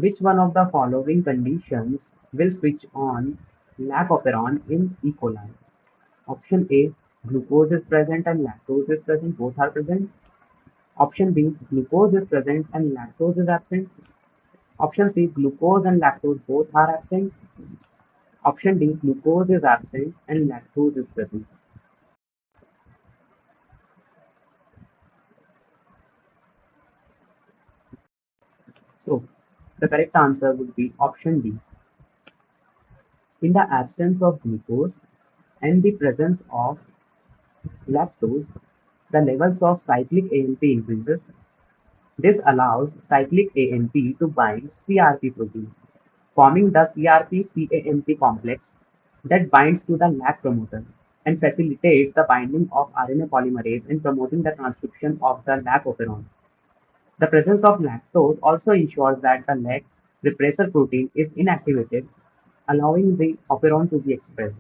Which one of the following conditions will switch on lac operon in E. coli? Option A, glucose is present and lactose is present, both are present. Option B, glucose is present and lactose is absent. Option C, glucose and lactose both are absent. Option D, glucose is absent and lactose is present. So, the correct answer would be option D. In the absence of glucose and the presence of lactose, the levels of cyclic AMP increases. This allows cyclic AMP to bind CRP proteins, forming the CRP-CAMP complex that binds to the LAC promoter and facilitates the binding of RNA polymerase and promoting the transcription of the LAC operon. The presence of lactose also ensures that the LAC repressor protein is inactivated, allowing the operon to be expressed.